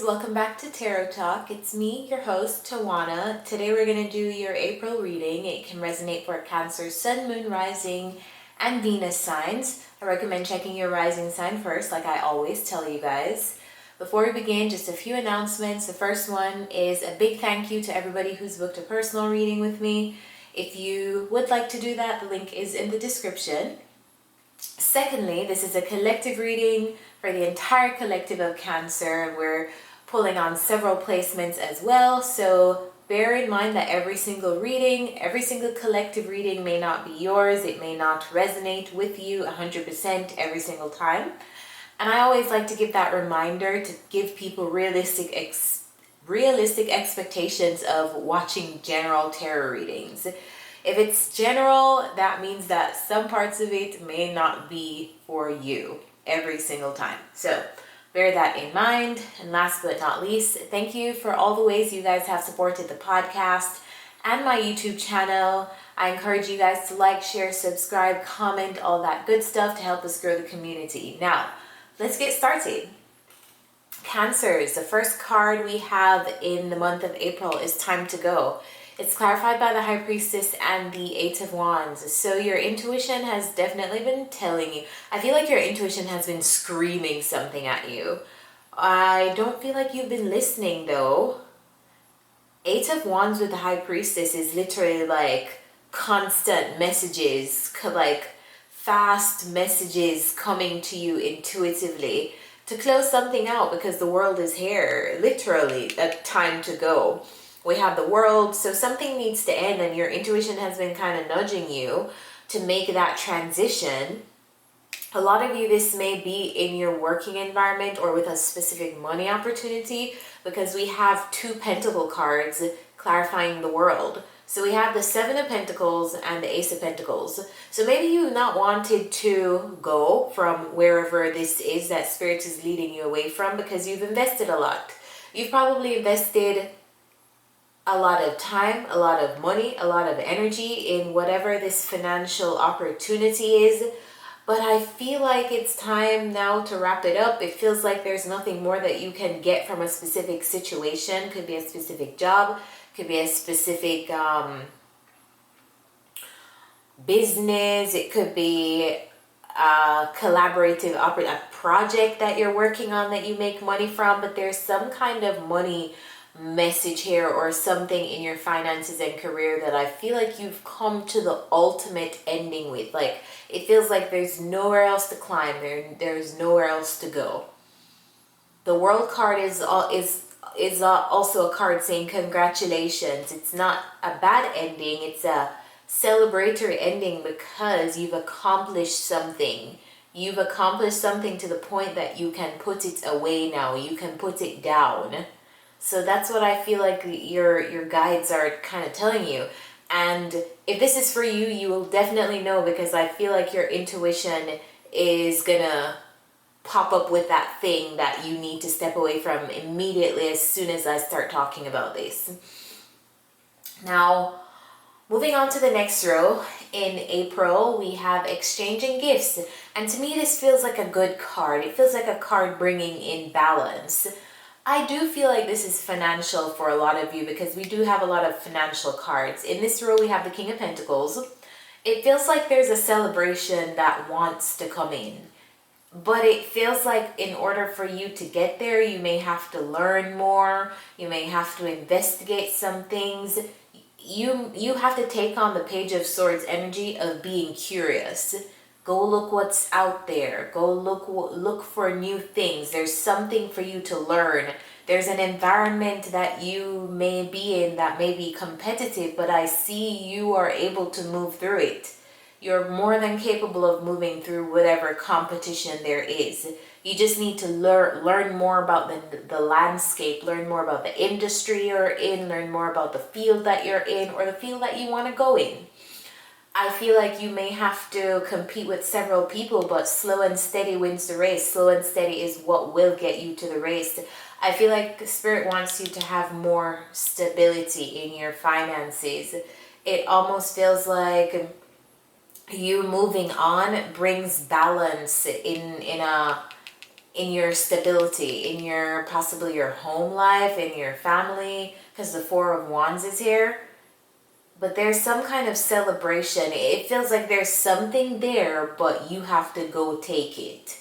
welcome back to Tarot Talk. It's me, your host, Tawana. Today we're going to do your April reading. It can resonate for Cancer, Sun, Moon, Rising, and Venus signs. I recommend checking your rising sign first, like I always tell you guys. Before we begin, just a few announcements. The first one is a big thank you to everybody who's booked a personal reading with me. If you would like to do that, the link is in the description. Secondly, this is a collective reading for the entire collective of Cancer. We're pulling on several placements as well, so bear in mind that every single reading, every single collective reading may not be yours. It may not resonate with you 100% every single time. And I always like to give that reminder to give people realistic expectations of watching general tarot readings. If it's general, that means that some parts of it may not be for you every single time. So bear that in mind. And last but not least, thank you for all the ways you guys have supported the podcast and my YouTube channel. I encourage you guys to like, share, subscribe, comment, all that good stuff to help us grow the community. Now, let's get started. Cancers, the first card we have in the month of April is Time to Go. It's clarified by the High Priestess and the Eight of Wands. So your intuition has definitely been telling you. I feel like your intuition has been screaming something at you. I don't feel like you've been listening though. Eight of Wands with the High Priestess is literally like constant messages, like fast messages coming to you intuitively to close something out because the world is here. Literally, a time to go. We have the world, so something needs to end, and your intuition has been kind of nudging you to make that transition. A lot of you, this may be in your working environment or with a specific money opportunity, because we have two Pentacle cards clarifying the world. So we have the Seven of Pentacles and the Ace of Pentacles. So maybe you've not wanted to go from wherever this is that Spirit is leading you away from because you've invested a lot. You've probably invested a lot of time, a lot of money, a lot of energy in whatever this financial opportunity is. But I feel like it's time now to wrap it up. It feels like there's nothing more that you can get from a specific situation. Could be a specific job, could be a specific business. It could be a collaborative a project that you're working on that you make money from. But there's some kind of money message here or something in your finances and career that I feel like you've come to the ultimate ending with. Like it feels like there's nowhere else to climb. There's nowhere else to go. The World card is also a card saying congratulations. It's not a bad ending. It's a celebratory ending because you've accomplished something. You've accomplished something to the point that you can put it away now. You can put it down. So that's what I feel like your guides are kind of telling you. And if this is for you, you will definitely know, because I feel like your intuition is gonna pop up with that thing that you need to step away from immediately as soon as I start talking about this. Now, moving on to the next row, in April, we have exchanging gifts. And to me, this feels like a good card. It feels like a card bringing in balance. I do feel like this is financial for a lot of you because we do have a lot of financial cards. In this row, we have the King of Pentacles. It feels like there's a celebration that wants to come in. But it feels like in order for you to get there, you may have to learn more. You may have to investigate some things. You have to take on the Page of Swords energy of being curious. Go look what's out there. Go look for new things. There's something for you to learn. There's an environment that you may be in that may be competitive, but I see you are able to move through it. You're more than capable of moving through whatever competition there is. You just need to learn more about the landscape, learn more about the industry you're in, learn more about the field that you're in or the field that you want to go in. I feel like you may have to compete with several people, but slow and steady wins the race. Slow and steady is what will get you to the race. I feel like Spirit wants you to have more stability in your finances. It almost feels like you moving on brings balance in a in your stability, in your possibly your home life, in your family, because the Four of Wands is here. But there's some kind of celebration. It feels like there's something there, but you have to go take it.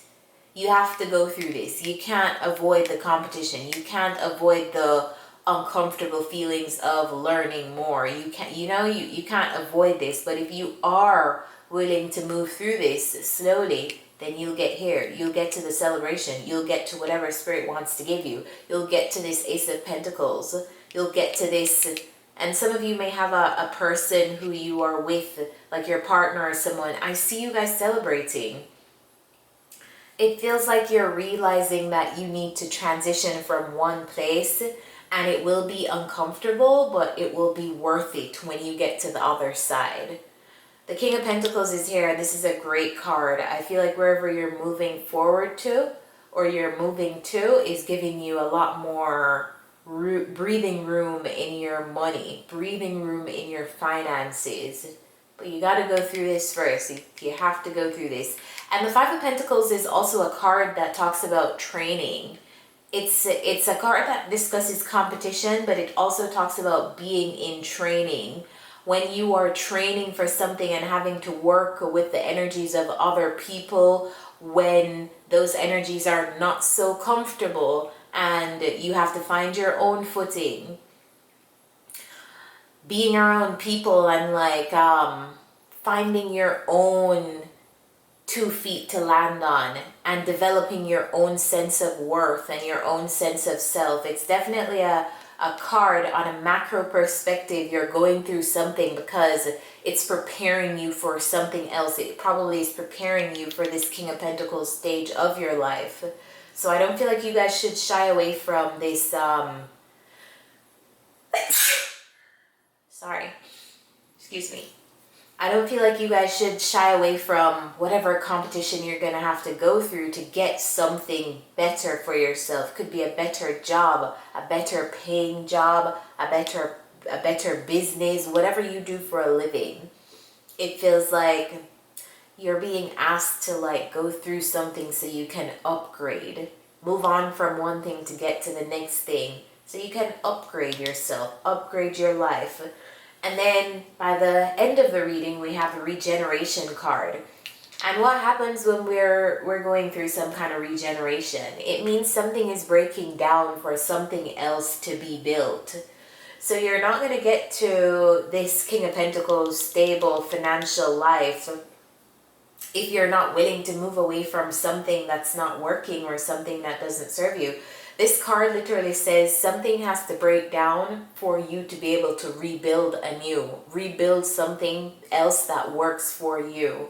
You have to go through this. You can't avoid the competition. You can't avoid the uncomfortable feelings of learning more. You can't, you can't avoid this. But if you are willing to move through this slowly, then you'll get here. You'll get to the celebration. You'll get to whatever Spirit wants to give you. You'll get to this Ace of Pentacles. You'll get to this. And some of you may have a person who you are with, like your partner or someone. I see you guys celebrating. It feels like you're realizing that you need to transition from one place, and it will be uncomfortable, but it will be worth it when you get to the other side. The King of Pentacles is here, and this is a great card. I feel like wherever you're moving forward to, or you're moving to, is giving you a lot more breathing room in your money, breathing room in your finances. But you got to go through this first. You have to go through this. And the Five of Pentacles is also a card that talks about training. It's a card that discusses competition, but it also talks about being in training. When you are training for something and having to work with the energies of other people, when those energies are not so comfortable, and you have to find your own footing. Being around people and like finding your own 2 feet to land on and developing your own sense of worth and your own sense of self. It's definitely a card on a macro perspective. You're going through something because it's preparing you for something else. It probably is preparing you for this King of Pentacles stage of your life. So I don't feel like you guys should shy away from this, sorry, excuse me. I don't feel like you guys should shy away from whatever competition you're going to have to go through to get something better for yourself. Could be a better job, a better paying job, a better business, whatever you do for a living. It feels like you're being asked to like go through something so you can upgrade. Move on from one thing to get to the next thing so you can upgrade yourself, upgrade your life. And then by the end of the reading, we have a regeneration card. And what happens when we're going through some kind of regeneration? It means something is breaking down for something else to be built. So you're not going to get to this King of Pentacles stable financial life if you're not willing to move away from something that's not working or something that doesn't serve you. This card literally says something has to break down for you to be able to rebuild anew. Rebuild something else that works for you.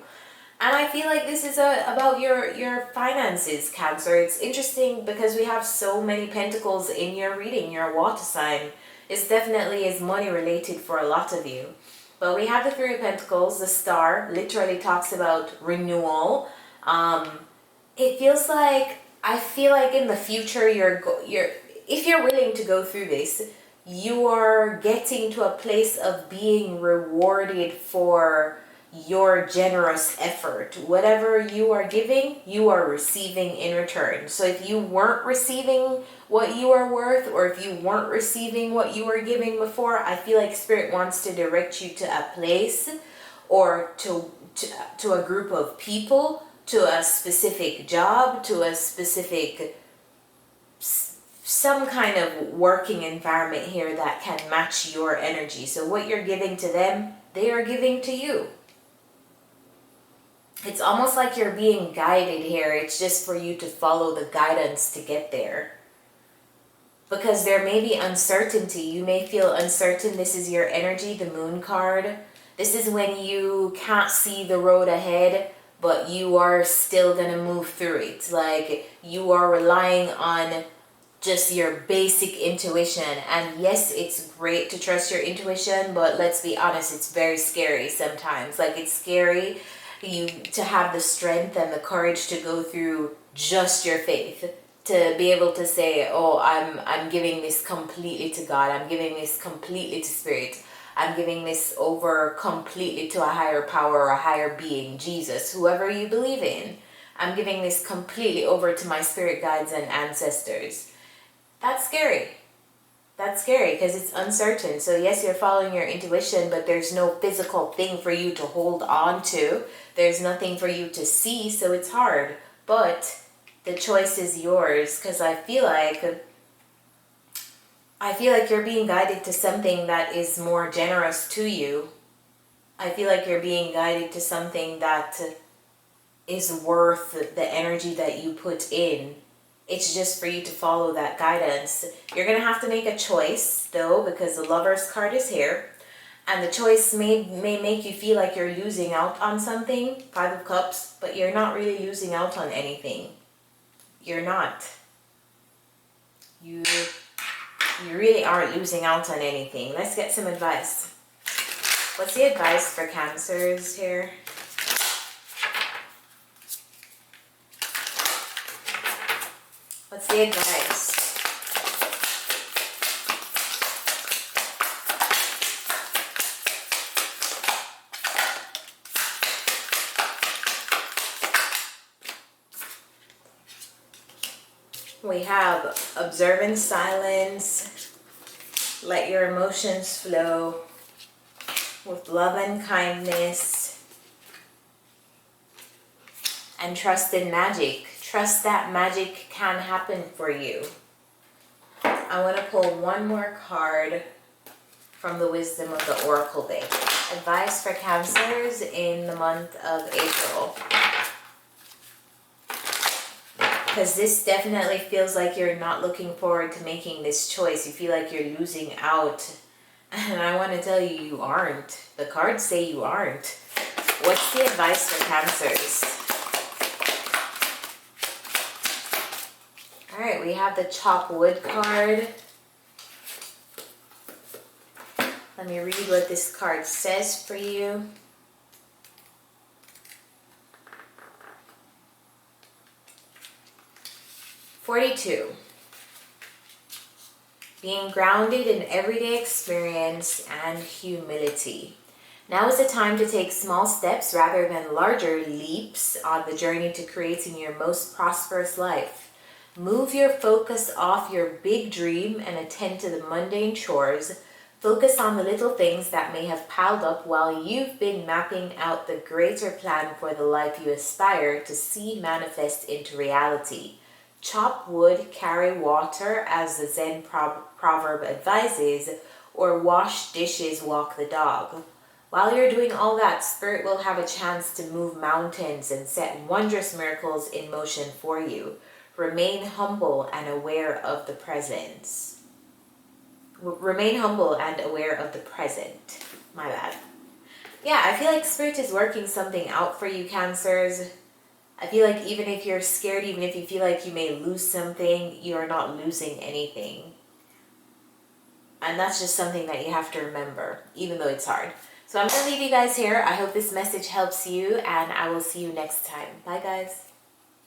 And I feel like this is about your finances, Cancer. It's interesting because we have so many pentacles in your reading. Your water sign is definitely is money related for a lot of you. But we have the Three of Pentacles. The star literally talks about renewal. It feels like, I feel like in the future, if you're willing to go through this, you are getting to a place of being rewarded for your generous effort. Whatever you are giving, you are receiving in return. So if you weren't receiving what you are worth, or if you weren't receiving what you were giving before, I feel like Spirit wants to direct you to a place or to a group of people, to a specific job, to a specific some kind of working environment here that can match your energy. So what you're giving to them, they are giving to you. It's almost like you're being guided here. It's just for you to follow the guidance to get there. Because there may be uncertainty. You may feel uncertain. This is your energy, the Moon card. This is when you can't see the road ahead, but you are still going to move through it. Like you are relying on just your basic intuition. And yes, it's great to trust your intuition, but let's be honest, it's very scary sometimes. Like it's scary to have the strength and the courage to go through just your faith, to be able to say, oh, I'm giving this completely to God, I'm giving this completely to Spirit, I'm giving this over completely to a higher power or a higher being, Jesus, whoever you believe in. I'm giving this completely over to my spirit guides and ancestors. That's scary. That's scary because it's uncertain. So yes, you're following your intuition, but there's no physical thing for you to hold on to. There's nothing for you to see, so it's hard. But the choice is yours, because I feel like you're being guided to something that is more generous to you. I feel like you're being guided to something that is worth the energy that you put in. It's just for you to follow that guidance. You're going to have to make a choice, though, because the Lover's card is here. And the choice may make you feel like you're losing out on something, 5 of Cups, but you're not really losing out on anything. You're not. You really aren't losing out on anything. Let's get some advice. What's the advice for Cancers here? What's the advice? We have observe in silence, let your emotions flow with love and kindness, and trust in magic. Trust that magic can happen for you. I want to pull one more card from the Wisdom of the Oracle deck. Advice for Cancers in the month of April. Because this definitely feels like you're not looking forward to making this choice. You feel like you're losing out. And I want to tell you, you aren't. The cards say you aren't. What's the advice for Cancers? Alright, we have the Chop Wood card. Let me read what this card says for you. "42. Being grounded in everyday experience and humility. Now is the time to take small steps rather than larger leaps on the journey to creating your most prosperous life. Move your focus off your big dream and attend to the mundane chores. Focus on the little things that may have piled up while you've been mapping out the greater plan for the life you aspire to see manifest into reality. Chop wood, carry water, as the Zen proverb advises, or wash dishes, walk the dog. While you're doing all that, Spirit will have a chance to move mountains and set wondrous miracles in motion for you. Remain humble and aware of the presence. Remain humble and aware of the present. My bad. Yeah, I feel like Spirit is working something out for you, Cancers. I feel like even if you're scared, even if you feel like you may lose something, you're not losing anything. And that's just something that you have to remember, even though it's hard. So I'm going to leave you guys here. I hope this message helps you, and I will see you next time. Bye, guys.